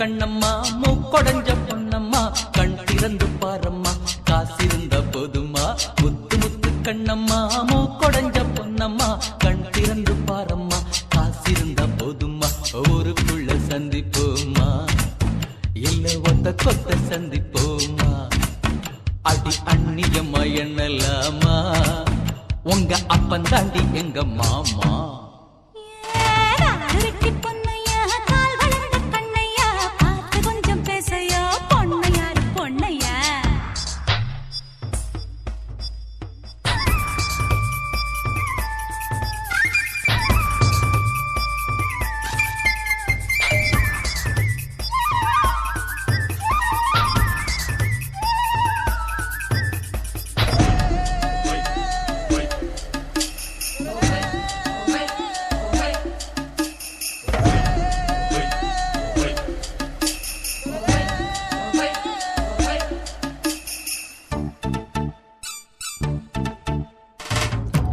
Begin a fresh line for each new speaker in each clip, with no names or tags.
கண்ணம்மா மூக்கொடைஞ்ச பொன்னம்மா கண் திறந்து பாரம்மா காசிருந்த போதுமா முத்து முத்து கண்ணம்மா மூக்கொடைஞ்ச பொன்னம்மா கண் திறந்து பாரம்மா காசிருந்த போதுமா ஊருக்குள்ள சந்திப்போமா இல்ல ஒத்த கொத்த சந்திப்போமா அடி அந்நியம்மா என்னலாமா உங்க அப்பன் தாண்டி எங்க மாமா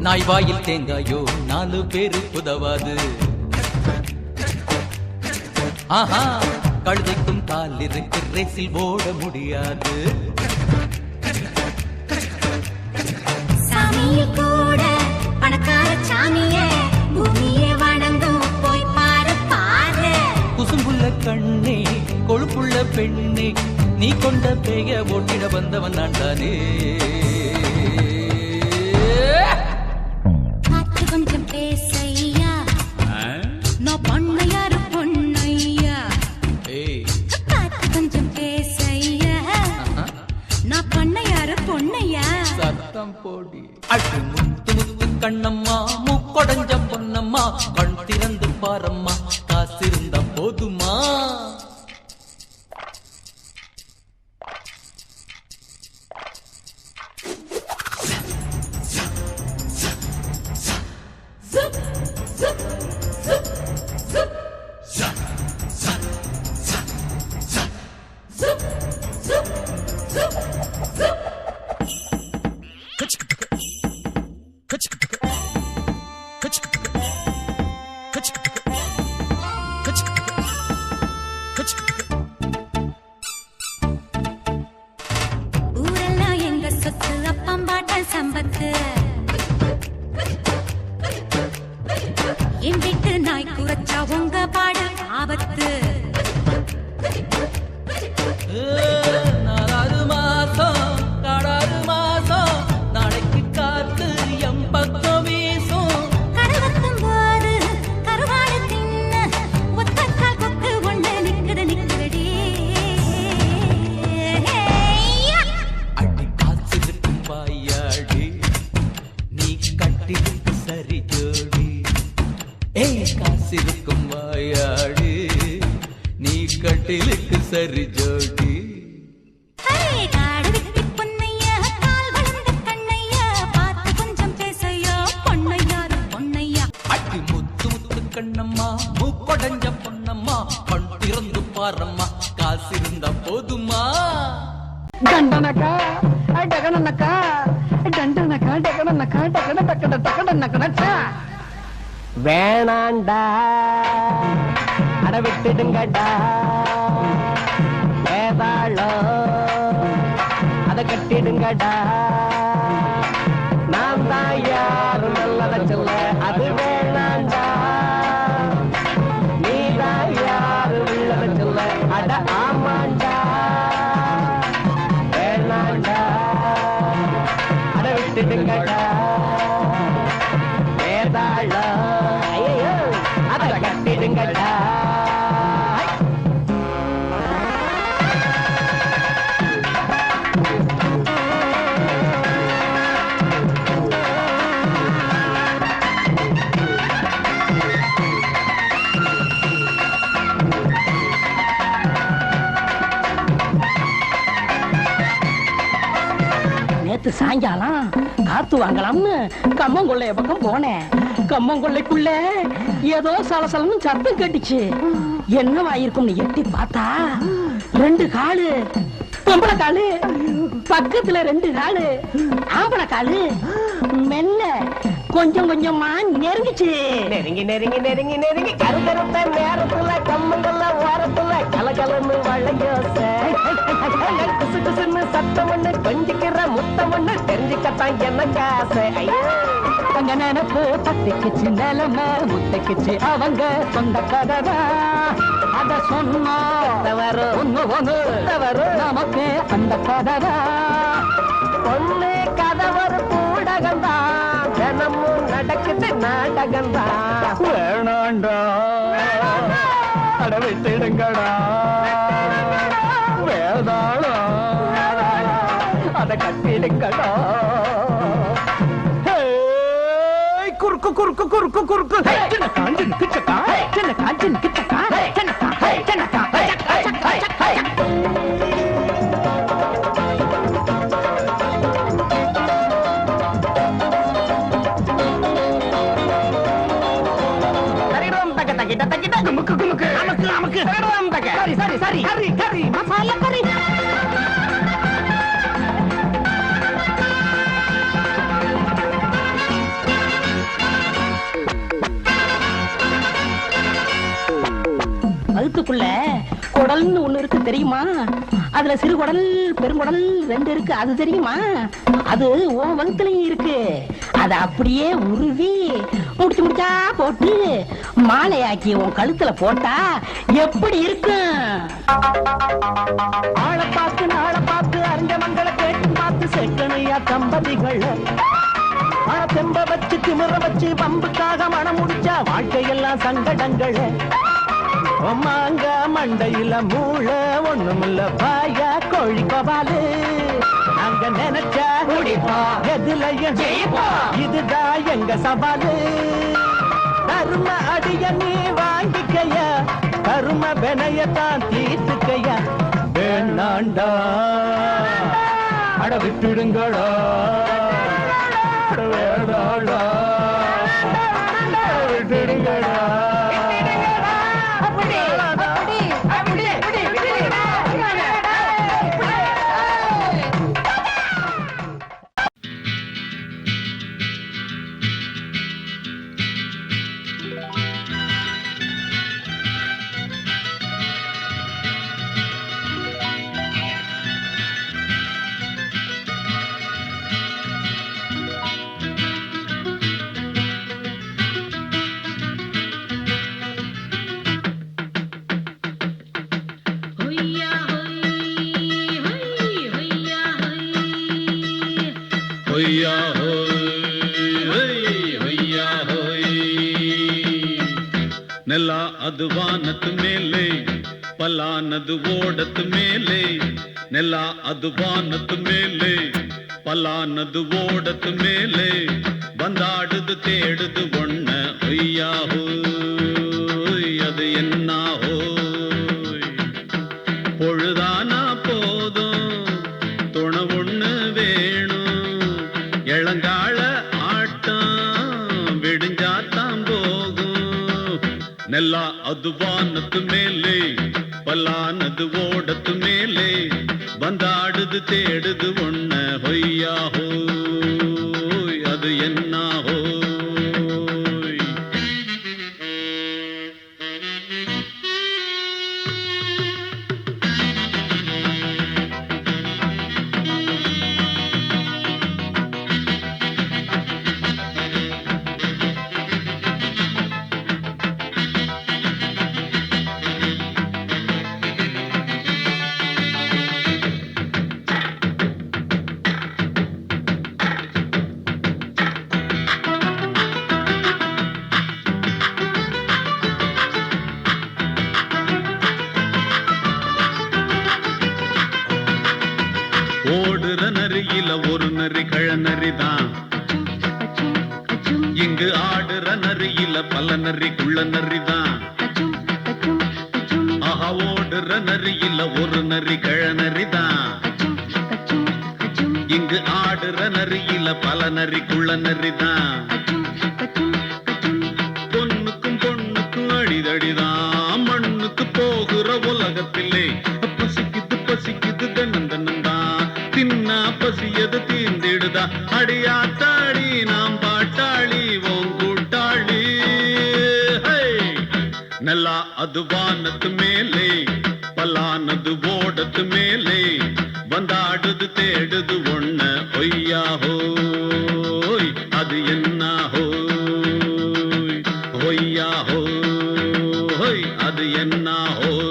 நாய் வாயில் தேங்காயோ 4 பேரு உதவாது ஆஹா கழுதைக்கும் கால் இருக்கு ரேசில் ஓட முடியாது
சாமிய கூட பணக்கார சாமியே பூமியே வணங்கும் போய் பாரு பாரு
குசும்புள்ள கண்ணே கொழுப்புள்ள பெண்ணே நீ கொண்ட பேய ஓட்டிட வந்தவன் நான் தானே
கொஞ்சம் பேசையா நான் பொண்ணையாரு பொண்ணையா கொஞ்சம் பேசையா நான் பொண்ணையாரு பொண்ணையா
சத்தம் போடி அட்டு முத்து முத்து கண்ணம்மா மூக்கொடைஞ்ச பொன்னம்மா கண் திறந்து பாரம்மா காசிருந்த போதுமா
ஊரெல்லாம் எங்க சொத்து அப்பம்பாட்டன் சம்பத்து என் வீட்டு நாய் குறைச்சா உங்க பாடு ஆபத்து
4 மாசம் காடாறு மாசம் நாளைக்கு காத்து எம் பக்கம் வீசும்
கடவத்தும் போது கருவாடு தின்ன ஒத்தக்கால் கொக்கு ஒண்ணு நிக்குதடி
அடி காத்திருக்கும் வாயாடி நீ கட்டிருக்கு சரி ஜோடி ஏய் காசிருக்கும் வாயாடி நீ கட்டிலுக்கு சரி ஜோடி
காடு விட்டு பொன்னையா கால் வளர்ந்த கண்ணையா பார்த்து கொஞ்சம் பேசையா பொன்னையாரு பொன்னையா
அடி முத்து முத்து கண்ணம்மா மூக்கொடைஞ்ச பொன்னம்மா கண் திறந்து பாரம்மா காசிருந்த போதுமா
డండనక డగననక డండనక డగననక డగన డగన డగననక வேணாண்டா அட விட்டுடுங்கடா ஏதாளோ அத கட்டிடுங்கடா நான் தான் யாரும் நல்லத சொல்ல அது வேணாண்டா நீ தான் யாரும் உள்ளத சொல்ல அட ஆமாண்டா வேணாண்டா அட விட்டுடுங்கடா ஏதாளோ ஐயோ அத கட்டிடுங்கடா நேத்து சாயங்காலம் காத்து வாங்கலாம்னு கம்மங்கொள்ளைய பக்கம் போனேன். கம்மங்கொள்ளைக்குள்ள ஏதோ சலசலன்னு சத்தம் கேட்டுச்சு. என்னவாயிருக்கும்னு எட்டி பார்த்தா 2 காலு பொம்பளை காலு, பக்கத்துல 2 காலு ஆம்பளை காலு. மெல்ல
கொஞ்சம் கொஞ்சமா நெருங்கிச்சு.
நெருங்கி நெருங்கி நெருங்கி நெருங்கி கருகருத்த நேரத்துல கம்மங்கல்ல ஓரத்துல கலகலன்னு வளையோச குசு குசுன்னு சத்தம் ஒண்ணு கொஞ்சிக்கிற முத்தம் ஒண்ணு தெரிஞ்சுக்கத்தான் எனக்கு ஆசை. ஐயோ
தங்க நினைப்பு தட்டிக்குச்சு, நிலைமை முத்தைக்குச்சு, அவங்க சொந்த கதரா அத சொன்னா
வரும்
ஒண்ணு ஒண்ணு
வரும்
நமக்கு அந்த கதரா.
பொண்ணு கதை ஒரு பூடகம்தான், தினமும் நடக்குது நாடகம்தான்.
வேணாண்டா அட விட்டுடுங்கடா, வேதாளா அத கட்டிடுங்கடா. குறுக்கு குறுக்கு குறுக்கு குறுக்கு சின்ன காஞ்சின் கிச்சக்கா, சின்ன காஞ்சின் கிச்சக்கா, சின்னக்கா சின்னக்கா. சரி சரி கறி கறி மசாலா கறி. வகுத்துக்குள்ள குடல்னு ஒண்ணு இருக்கு தெரியுமா? அதுல சிறு குடல் பெருங்குடல் 2 இருக்கு, அது தெரியுமா? அது உன் வகுத்துலயும் இருக்கு. அத அப்படியே உருவி முடிச்சு முடிச்சா போட்டு மாலையாக்கி உன் கழுத்துல போட்டா எப்படி இருக்கும்? ஆளை பார்த்து நாளை பார்த்து அறிஞ்ச மங்களை கேட்டு பார்த்து செக்கனையா தம்பதிகள் தெம்ப வச்சு திமிர வச்சு பம்புக்காக மனம் முடிச்சா வாழ்க்கையெல்லாம் சங்கடங்கள். மாங்க மண்டையில மூள ஒண்ணுமில்ல பாயா கோழி கோபாலு. நாங்க நினைச்சா எதுலயும் இதுதான் எங்க சவாலு. கரும அடிய நீ வாங்கிக்கைய, கரும வினையத்தான் தீர்த்துக்கைய. வேணாண்டா அட விட்டுடுங்கடா, வேணாண்டா விட்டுடுங்கடா.
ನೆಲ ಅದು ವಾನದ ಮೇಲೆ, ಪಲಾನದು ಓಡದ ಮೇಲೆ. ನೆಲ ಅದು ವಾನದ ಮೇಲೆ, ಪಲಾನದು ಓಡದ ಮೇಲೆ. ಬಂದಾಡುದು தேடுது ஒண்ண ஒய்யா ஹோய், அது என்ன ஹோய்? பொழுதானா போதும் துணை ஒண்ணு வேணும். இளங்கால ஆட்டம் விடிஞ்சாத்தான் போகும். ನೆಲ ಅದು ವಾನದ ಮೇಲೆ, ಪಲಾನದು ಓಡದ ಮೇಲೆ. ಬಂದಾಡುದು தேடுது ஒண்ண ಹೊಯ್ಯಾ ஹோய், அது என்ன ஹோய்? ஓடுற நரியில ஒரு நரி கழநரிதான். இங்கு ஆடுற நரியில பல நரி குள்ள நரிதான். ஆஹா ஓடுற நரியில ஒரு நரி கழநரிதான். இங்கு ஆடுற நரியில பல நரி குள்ள நரிதான். பொண்ணுக்கும் பொண்ணுக்கும் அடிதடிதான். மண்ணுக்கு போகிற உலகத்திலே பசிக்குது பசிக்குது தன்னந்தனந்தான். தின்னா பசியது தீர்ந்திடுதா. அடியாத்தாடி நாம் பாட்டாளி அது வானத்து மேலே பலானது ஓடத்து மேலே வந்தாடுது தேடுது ஒண்ண ஒய்யா ஹோய் அது என்ன ஹோய் ஒய்யா ஹோய் அது என்ன ஹோய்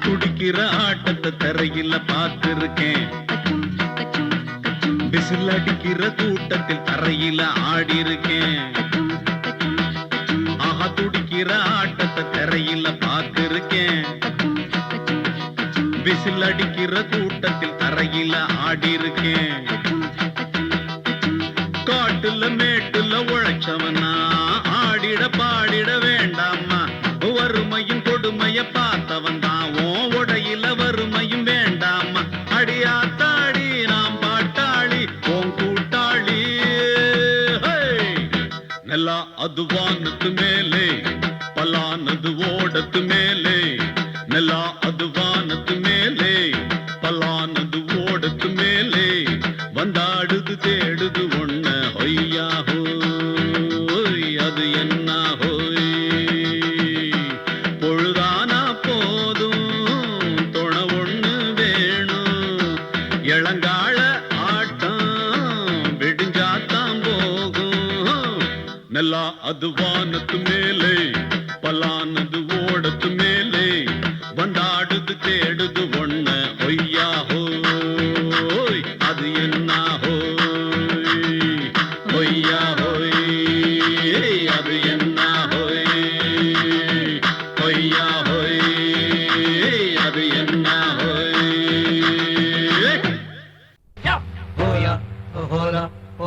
துடிக்கிற ஆட்டத்தை தரையில பார்த்திருக்கேன் விசில் அடிக்கிற கூட்டத்தில் தரையில ஆடி இருக்கேன் ஆஹா துடிக்கிற ஆட்டத்தை தரையில பார்த்திருக்கேன் விசில் அடிக்கிற கூட்டத்தில் தரையில ஆடி இருக்கேன் காட்டுல மேட்டுல உழைச்சவனா ஆடிட பாடிட வேண்டாமா வறுமையும் கொடுமைய பார்த்தவன் தான் உடையில வறுமையும் வேண்டாமா அடியாத்தாடி நாம் பாட்டாளி ஓம் கூட்டாளி நல்லா அது வானத்து மேலே பலானது ஓடத்து மேலே நல்லா அது வானத்து மேலே பலானது ஓடத்து மேலே வந்தாடுது தேடுது ஒண்ண ஒய்யா ஹோய் அது என்ன ஹோய் பொழுதானா போதும் துணை ஒண்ணு வேணும் இளங்கால ஆட்டம் விடிஞ்சாத்தான் போகும் நல்லா அது வானத்து மேலே பலானது ஓடத்து மேலே வந்தாடுது தேடுது ஒண்ண ஒய்யா ஹோய் அது என்ன ஹோய் ஒய்யா ஹோய் அது என்ன ஹோய் ஒய்யா ஹோய் அது என்ன ஹோய்
Hola,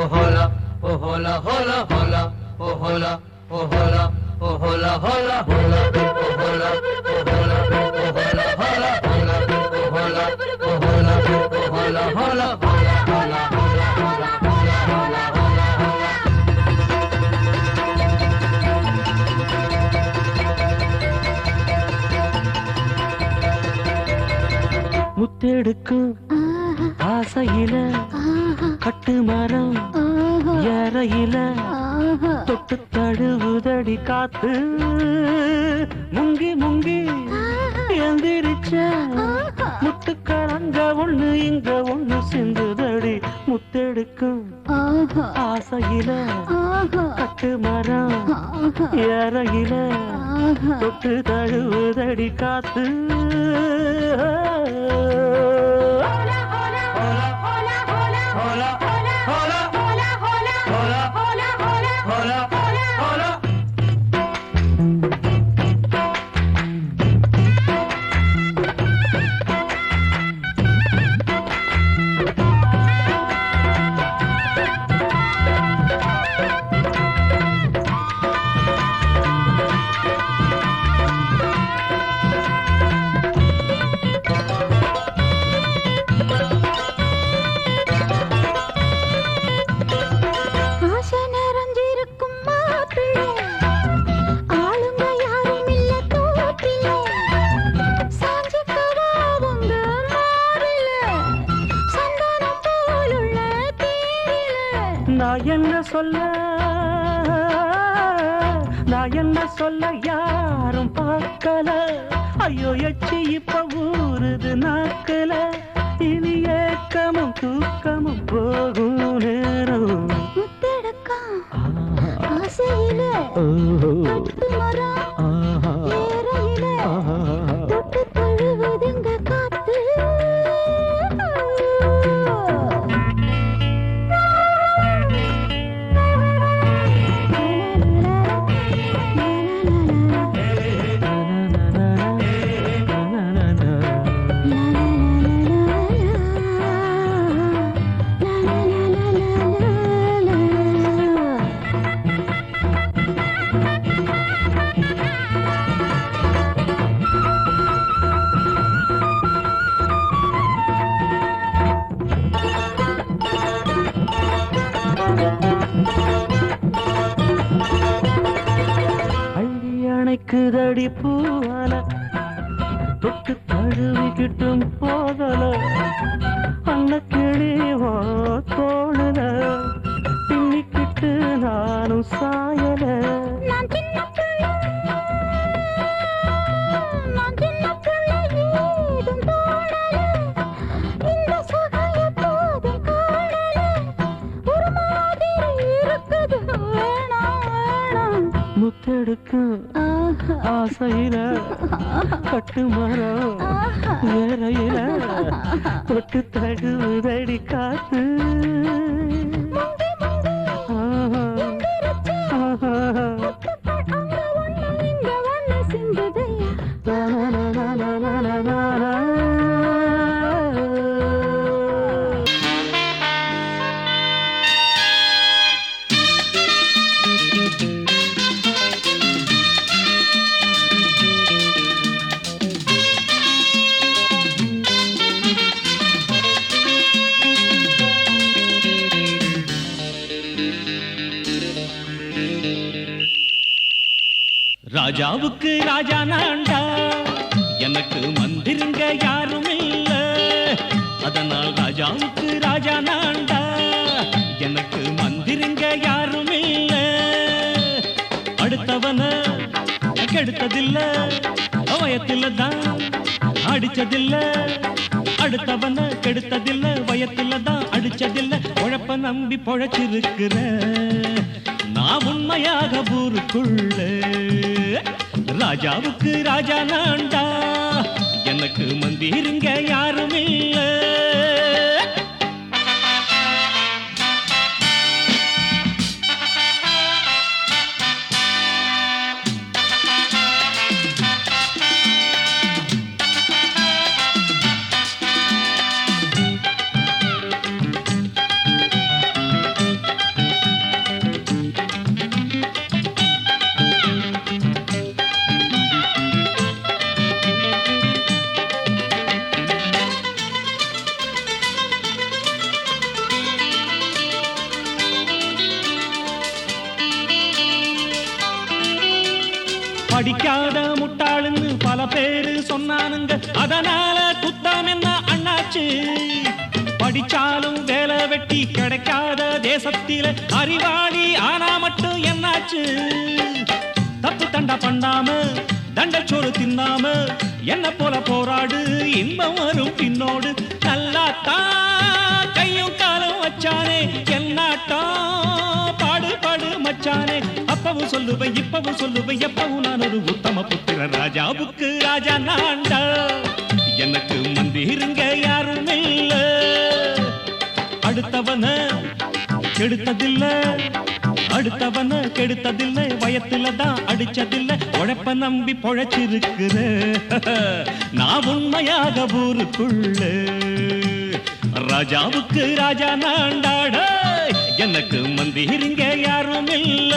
hola, hola, hola, hola, hola, hola, hola, hola, hola, hola, hola, hola, hola,
முத்தெடுக்கும் ஆசையில கட்டு மரம் ஏறையில தொட்டு தழுவுதடி காத்து முங்கி முங்கி எந்திரிச்ச முட்டுக்கரங்க ஒண்ணு இங்க ஒண்ணு சிந்துதடி முத்தெடுக்கும் ஆசையில கட்டு மரம் ஏறையில தொட்டு தழுவுதடி காத்து நான் என்ன சொல்ல யாரும் பார்க்கல ஐயோ எச்சி இப்ப ஊறுது நாக்கல இனி ஏக்கமும் தூக்கமும் போகும் நேரம் ஆசையில தொட்டு மரம் ஏறையில தொட்டு தழுவுதுங்க காத்து அள்ளி அணைக்குதடி பூவால தொட்டு தழுவிக்கிட்டும் போதல அன்ன கிளிவோ தோணுல பின்னிக்கிட்டு நானும் சாயல முத்தெடுக்கும் ஆசையில கட்டு மரம் வேறையில தொட்டு தழுவுதடி காத்து
ராஜாவுக்கு ராஜா நான்டா, எனக்கு மந்திருங்க யாரும் இல்ல. அதனால் ராஜாவுக்கு ராஜா நான்டா, எனக்கு மந்திருங்க யாரும் இல்ல. அடுத்தவன கெடுத்ததில்ல, வயத்தில தான் அடிச்சதில்ல. அடுத்தவன கெடுத்ததில்ல, வயத்தில தான் அடிச்சதில்ல. உழப்ப நம்பி பொழைச்சிருக்கிற நான் உண்மையாக ஊருக்குள்ள. ராஜாவுக்கு ராஜா நான்டா, எனக்கு மந்திருங்க யாரும் இல்ல. படிக்காத முட்டாளுன்னு பல பேரு சொன்னானுங்க, அதனால குத்தம் என்ன அண்ணாச்சு. படிச்சாலும் வேலை வெட்டி கிடைக்காத தேசத்தில அறிவாளி ஆனா மட்டும் என்னாச்சு. தப்பு தண்டா பண்ணாம தண்டச்சோறு தின்னாம என்ன போல போராடு, இன்பம் வரும் பின்னோடு. நல்லாத்தான் கையும் காலம் வச்சானே, என்னாட்டம் பாடு பாடு மச்சானே. அப்பவும் சொல்லுவேன் இப்பவும் சொல்லுவேன், எப்பவும் நான் ஒரு உத்தம புத்திர. ராஜாவுக்கு ராஜா நான்டா, எனக்கு மந்திருங்க யாரும் இல்ல. அடுத்தவன கெடுத்ததில்ல, அடுத்தவன கெடுத்ததில்லை, வயத்துல தான் அடிச்சதில்லை. உழைப்ப நம்பி பொழைச்சிருக்கிற நான் உண்மையாக ஊருக்குள்ள. ராஜாவுக்கு ராஜா நான்டாட, எனக்கு மந்திருங்க யாரும் இல்ல.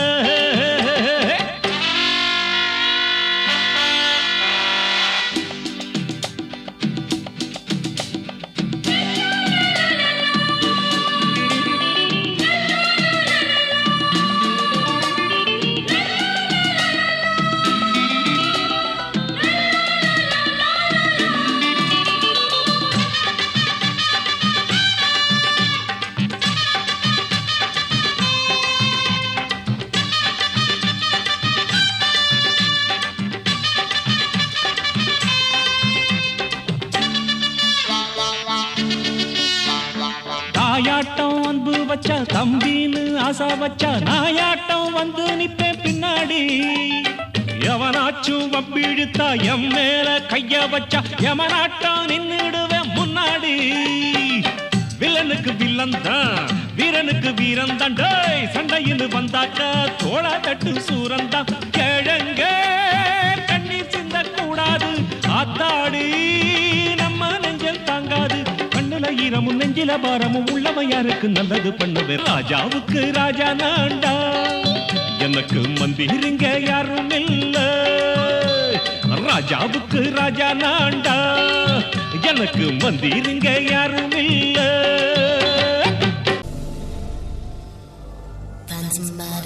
தாயாட்டம் அன்பு வச்சா தம்பின்னு ஆசா வச்சா, நாயாட்டம் வந்து நிப்பேன் பின்னாடி. எவனாச்சும் வம்பிழுத்தா எம் மேல கைய வச்சா, எவனாட்டம் நின்னுடுவேன் முன்னாடி. வில்லனுக்கு வில்லன் தான், வீரனுக்கு வீரன் தான். சண்டையின்னு வந்தாக்க தோளா தட்டு சூரன் தான். கிழங்க கண்ணீர் சிந்த கூடாது, ஆத்தாடி நம்ம நெஞ்சல் தாங்காது. கண்ணுல ஈரமும் நெஞ்சில பாரமும் உள்ளவன் யாருக்கு நல்லது பண்ணுவேன். ராஜாவுக்கு ராஜா நான்டா, எனக்கு மந்திருங்க யாரும் இல்ல. ராஜாவுக்கு ராஜா நான்டா, எனக்கு மந்திருங்க யாரும் இல்ல.
somebody